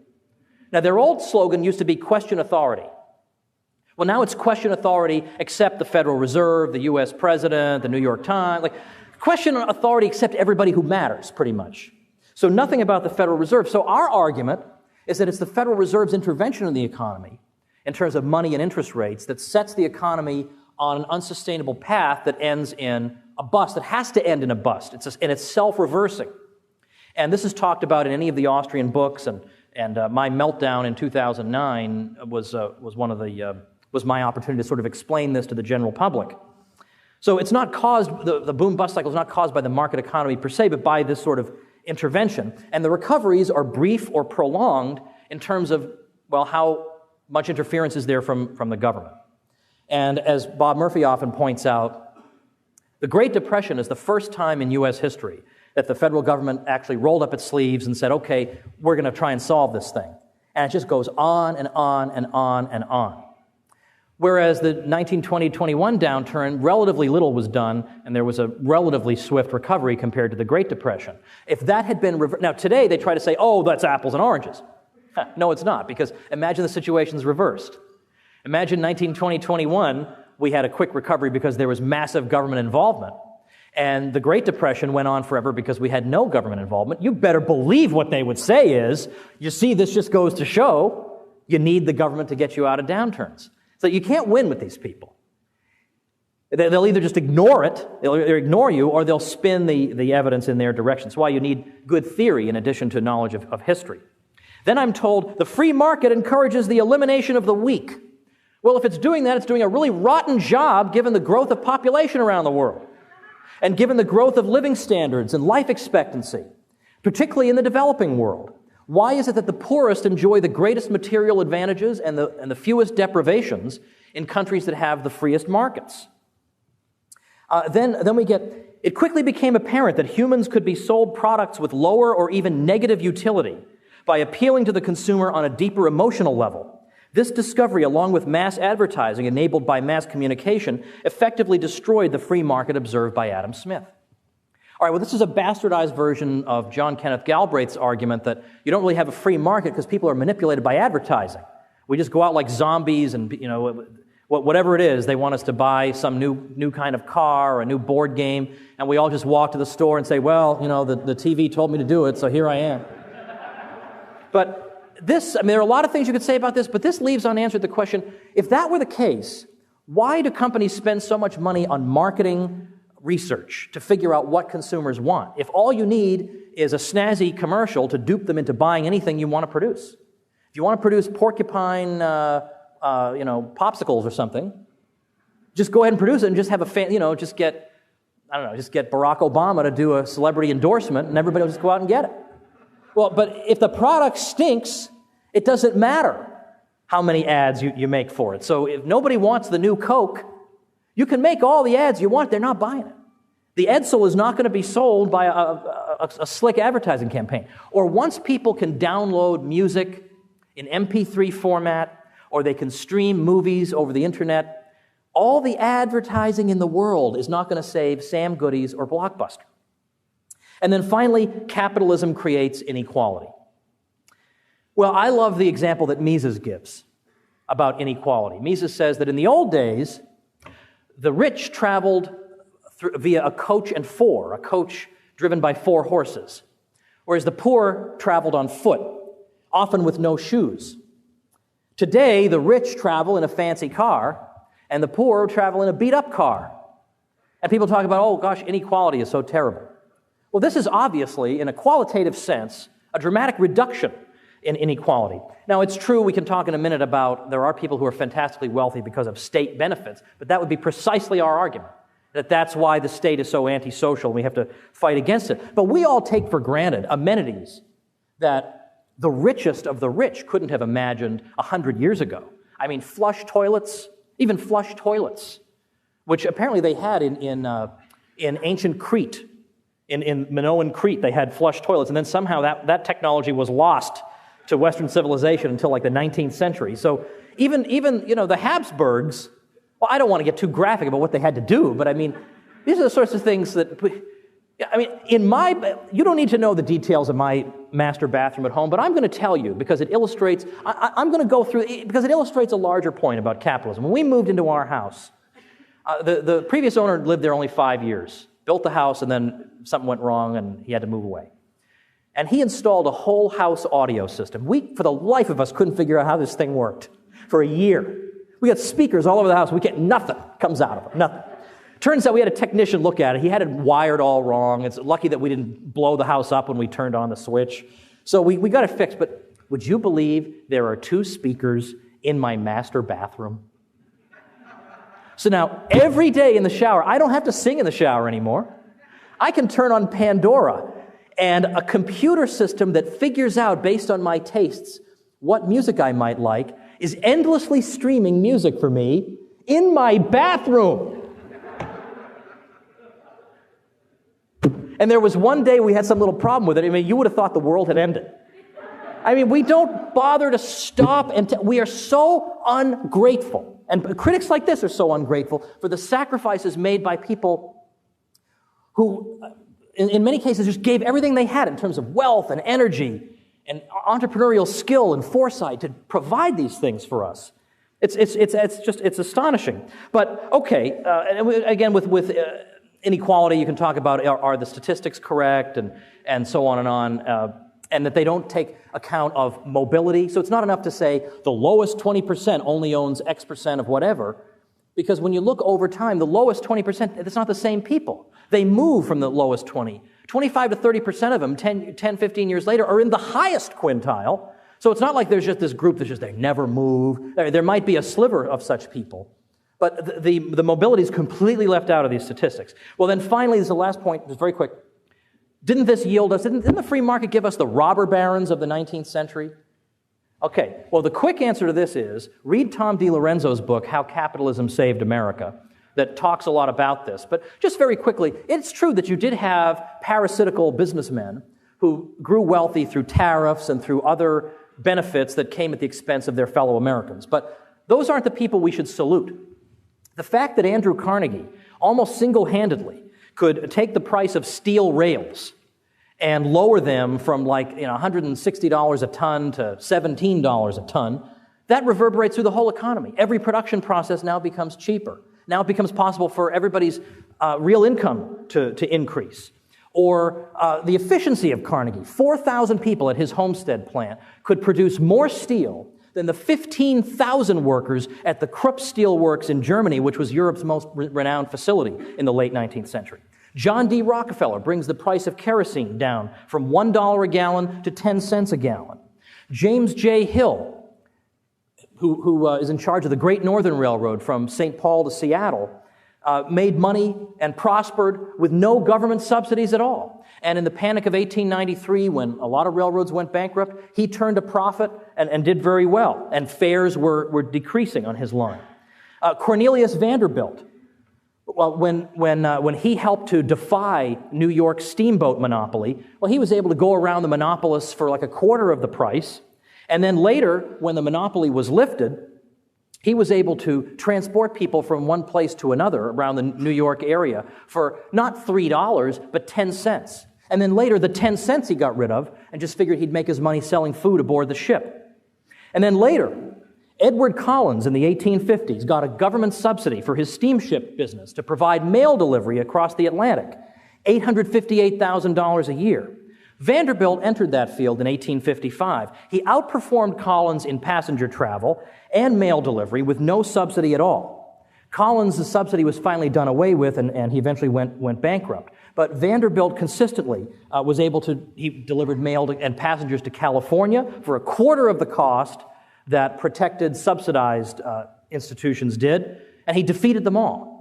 Now, their old slogan used to be question authority. Well, now it's question authority except the Federal Reserve, the U.S. President, the New York Times. Like, question authority except everybody who matters, pretty much. So nothing about the Federal Reserve. So our argument is that it's the Federal Reserve's intervention in the economy, in terms of money and interest rates, that sets the economy on an unsustainable path that ends in a bust. It has to end in a bust. And it's self-reversing. And this is talked about in any of the Austrian books, and my meltdown in 2009 was my opportunity to sort of explain this to the general public. So it's not caused, the boom-bust cycle is not caused by the market economy per se, but by this sort of intervention. And the recoveries are brief or prolonged in terms of, well, how much interference is there from the government. And as Bob Murphy often points out, the Great Depression is the first time in U.S. history that the federal government actually rolled up its sleeves and said, okay, we're going to try and solve this thing. And it just goes on and on and on and on. Whereas the 1920-21 downturn, relatively little was done, and there was a relatively swift recovery compared to the Great Depression. If that had been now today they try to say, oh, that's apples and oranges. No, it's not, because imagine the situation's reversed. Imagine 1920-21, we had a quick recovery because there was massive government involvement. And the Great Depression went on forever because we had no government involvement. You better believe what they would say is, you see, this just goes to show you need the government to get you out of downturns. So you can't win with these people. They'll either just ignore it, they'll either ignore you, or they'll spin the evidence in their direction. That's why you need good theory in addition to knowledge of history. Then I'm told the free market encourages the elimination of the weak. Well, if it's doing that, it's doing a really rotten job given the growth of population around the world. And given the growth of living standards and life expectancy, particularly in the developing world. Why is it that the poorest enjoy the greatest material advantages and the fewest deprivations in countries that have the freest markets? Then we get, it quickly became apparent that humans could be sold products with lower or even negative utility by appealing to the consumer on a deeper emotional level. This discovery, along with mass advertising enabled by mass communication, effectively destroyed the free market observed by Adam Smith. All right, well, this is a bastardized version of John Kenneth Galbraith's argument that you don't really have a free market because people are manipulated by advertising. We just go out like zombies and, you know, whatever it is, they want us to buy some new kind of car or a new board game, and we all just walk to the store and say, well, you know, the TV told me to do it, so here I am. But this, I mean, there are a lot of things you could say about this, but this leaves unanswered the question, if that were the case, why do companies spend so much money on marketing research to figure out what consumers want? If all you need is a snazzy commercial to dupe them into buying anything you want to produce. If you want to produce porcupine, popsicles or something, just go ahead and produce it and just have just get Barack Obama to do a celebrity endorsement and everybody will just go out and get it. Well, but if the product stinks, it doesn't matter how many ads you make for it. So if nobody wants the new Coke, you can make all the ads you want, they're not buying it. The Edsel is not going to be sold by a slick advertising campaign. Or once people can download music in MP3 format, or they can stream movies over the internet. All the advertising in the world is not going to save Sam Goody's or Blockbuster. And then finally, capitalism creates inequality. Well, I love the example that Mises gives about inequality. Mises says that in the old days, the rich traveled via a coach and four, a coach driven by 4 horses, whereas the poor traveled on foot, often with no shoes. Today, the rich travel in a fancy car, and the poor travel in a beat-up car. And people talk about, oh gosh, inequality is so terrible. Well, this is obviously, in a qualitative sense, a dramatic reduction in inequality. Now, it's true, we can talk in a minute about there are people who are fantastically wealthy because of state benefits, but that would be precisely our argument, that that's why the state is so antisocial and we have to fight against it. But we all take for granted amenities that the richest of the rich couldn't have imagined 100 years ago. I mean, flush toilets, even flush toilets, which apparently they had in ancient Crete. In Minoan Crete, they had flush toilets, and then somehow that technology was lost to Western civilization until like the 19th century. So even the Habsburgs, well, I don't want to get too graphic about what they had to do, but I mean, these are the sorts of things that, I mean, you don't need to know the details of my master bathroom at home, but I'm going to tell you because it illustrates, I'm going to go through, because it illustrates a larger point about capitalism. When we moved into our house, the previous owner lived there only 5 years, built the house, and then something went wrong and he had to move away. And he installed a whole house audio system. We, for the life of us, couldn't figure out how this thing worked for a year. We got speakers all over the house. We get nothing comes out of it, nothing. Turns out we had a technician look at it. He had it wired all wrong. It's lucky that we didn't blow the house up when we turned on the switch. So we got it fixed. But would you believe there are 2 speakers in my master bathroom? So now, every day in the shower, I don't have to sing in the shower anymore. I can turn on Pandora, and a computer system that figures out, based on my tastes, what music I might like, is endlessly streaming music for me in my bathroom. And there was one day we had some little problem with it. I mean, you would have thought the world had ended. I mean, we don't bother to stop, and we are so ungrateful. And critics like this are so ungrateful for the sacrifices made by people who, in many cases, just gave everything they had in terms of wealth and energy and entrepreneurial skill and foresight to provide these things for us. It's astonishing. But okay, again, with inequality, you can talk about are the statistics correct and so on and on. And that they don't take account of mobility. So it's not enough to say the lowest 20% only owns X percent of whatever, because when you look over time, the lowest 20%, it's not the same people. They move from the lowest 20. 25 to 30% of them, 10, 15 years later, are in the highest quintile. So it's not like there's just this group that's just, they never move. There might be a sliver of such people. But the mobility is completely left out of these statistics. Well, then finally, this is the last point, just very quick. Didn't this yield us, didn't the free market give us the robber barons of the 19th century? Okay, well, the quick answer to this is, read Tom DiLorenzo's book, How Capitalism Saved America, that talks a lot about this. But just very quickly, it's true that you did have parasitical businessmen who grew wealthy through tariffs and through other benefits that came at the expense of their fellow Americans. But those aren't the people we should salute. The fact that Andrew Carnegie, almost single-handedly, could take the price of steel rails and lower them from $160 a ton to $17 a ton, that reverberates through the whole economy. Every production process now becomes cheaper. Now it becomes possible for everybody's real income to increase. Or the efficiency of Carnegie. 4,000 people at his Homestead plant could produce more steel than the 15,000 workers at the Krupp Steel Works in Germany, which was Europe's most renowned facility in the late 19th century. John D. Rockefeller brings the price of kerosene down from $1 a gallon to 10 cents a gallon. James J. Hill, who is in charge of the Great Northern Railroad from St. Paul to Seattle, made money and prospered with no government subsidies at all. And in the Panic of 1893, when a lot of railroads went bankrupt, he turned a profit and did very well. And fares were decreasing on his line. Cornelius Vanderbilt, well, when he helped to defy New York's steamboat monopoly, well, he was able to go around the monopolists for like a quarter of the price. And then later, when the monopoly was lifted, He was able to transport people from one place to another around the New York area for not $3, but 10 cents. And then later, the 10 cents he got rid of and just figured he'd make his money selling food aboard the ship. And then later, Edward Collins in the 1850s got a government subsidy for his steamship business to provide mail delivery across the Atlantic, $858,000 a year. Vanderbilt entered that field in 1855. He outperformed Collins in passenger travel and mail delivery with no subsidy at all. Collins' subsidy was finally done away with, and he eventually went bankrupt. But Vanderbilt consistently was able to, he delivered mail and passengers to California for a quarter of the cost that protected, subsidized institutions did, and he defeated them all.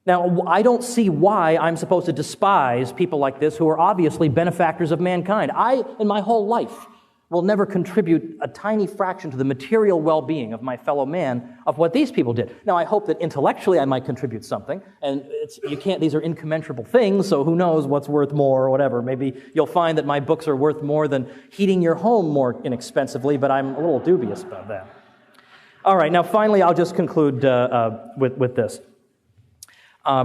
Now, I don't see why I'm supposed to despise people like this who are obviously benefactors of mankind. I, in my whole life, will never contribute a tiny fraction to the material well-being of my fellow man of what these people did. Now, I hope that intellectually I might contribute something, and these are incommensurable things, so who knows what's worth more or whatever. Maybe you'll find that my books are worth more than heating your home more inexpensively, but I'm a little dubious about that. All right, now finally I'll just conclude with this. I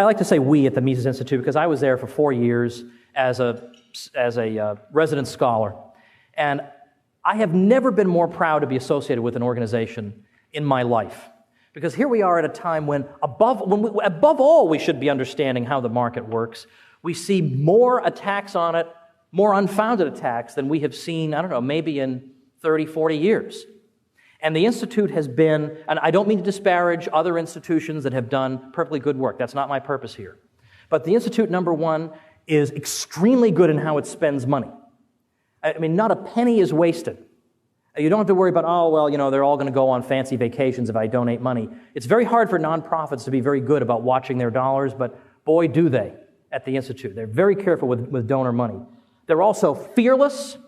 like to say we at the Mises Institute because I was there for 4 years as a resident scholar, and I have never been more proud to be associated with an organization in my life. Because here we are at a time when above all we should be understanding how the market works. We see more attacks on it, more unfounded attacks than we have seen, I don't know, maybe in 30, 40 years. And the Institute has been, and I don't mean to disparage other institutions that have done perfectly good work. That's not my purpose here. But the Institute, number one, is extremely good in how it spends money. I mean, not a penny is wasted. You don't have to worry about, oh, well, they're all going to go on fancy vacations if I donate money. It's very hard for nonprofits to be very good about watching their dollars, but boy, do they at the Institute. They're very careful with donor money. They're also fearless.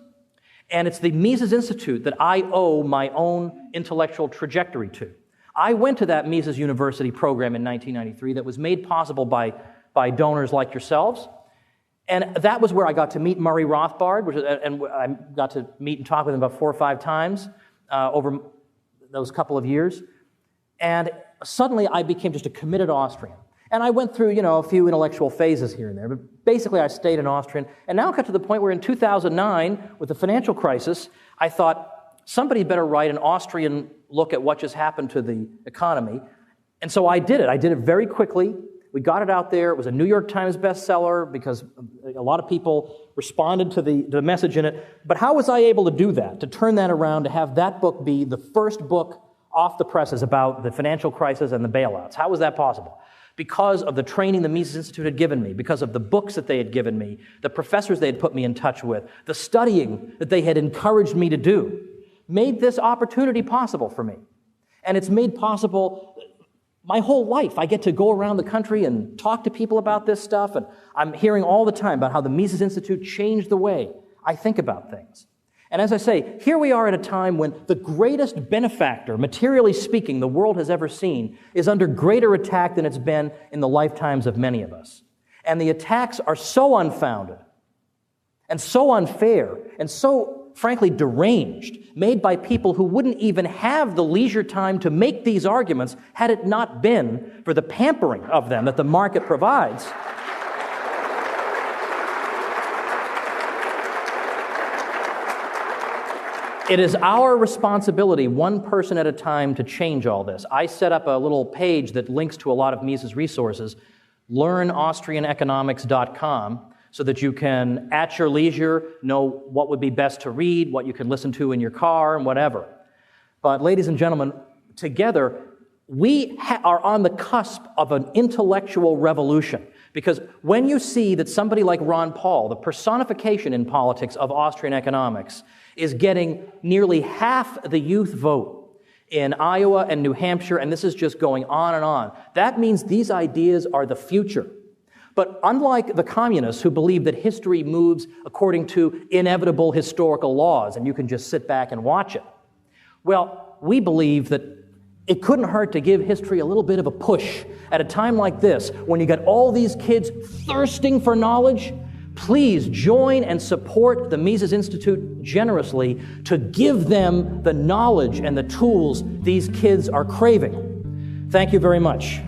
And it's the Mises Institute that I owe my own intellectual trajectory to. I went to that Mises University program in 1993 that was made possible by donors like yourselves. And that was where I got to meet Murray Rothbard, and I got to meet and talk with him about 4 or 5 times over those couple of years. And suddenly I became just a committed Austrian. And I went through, a few intellectual phases here and there, but basically I stayed an Austrian. And now it got to the point where in 2009, with the financial crisis, I thought somebody better write an Austrian look at what just happened to the economy. And so I did it. I did it very quickly. We got it out there. It was a New York Times bestseller because a lot of people responded to the message in it. But how was I able to do that, to turn that around, to have that book be the first book off the presses about the financial crisis and the bailouts? How was that possible? Because of the training the Mises Institute had given me, because of the books that they had given me, the professors they had put me in touch with, the studying that they had encouraged me to do, made this opportunity possible for me. And it's made possible my whole life. I get to go around the country and talk to people about this stuff, and I'm hearing all the time about how the Mises Institute changed the way I think about things. And as I say, here we are at a time when the greatest benefactor, materially speaking, the world has ever seen is under greater attack than it's been in the lifetimes of many of us. And the attacks are so unfounded and so unfair and so, frankly, deranged, made by people who wouldn't even have the leisure time to make these arguments had it not been for the pampering of them that the market provides. It is our responsibility, one person at a time, to change all this. I set up a little page that links to a lot of Mises resources, learnaustrianeconomics.com, so that you can, at your leisure, know what would be best to read, what you can listen to in your car, and whatever. But ladies and gentlemen, together, we are on the cusp of an intellectual revolution. Because when you see that somebody like Ron Paul, the personification in politics of Austrian economics, is getting nearly half the youth vote in Iowa and New Hampshire, and this is just going on and on, that means these ideas are the future. But unlike the communists who believe that history moves according to inevitable historical laws, and you can just sit back and watch it, well, we believe that it couldn't hurt to give history a little bit of a push at a time like this, when you got all these kids thirsting for knowledge, please join and support the Mises Institute generously to give them the knowledge and the tools these kids are craving. Thank you very much.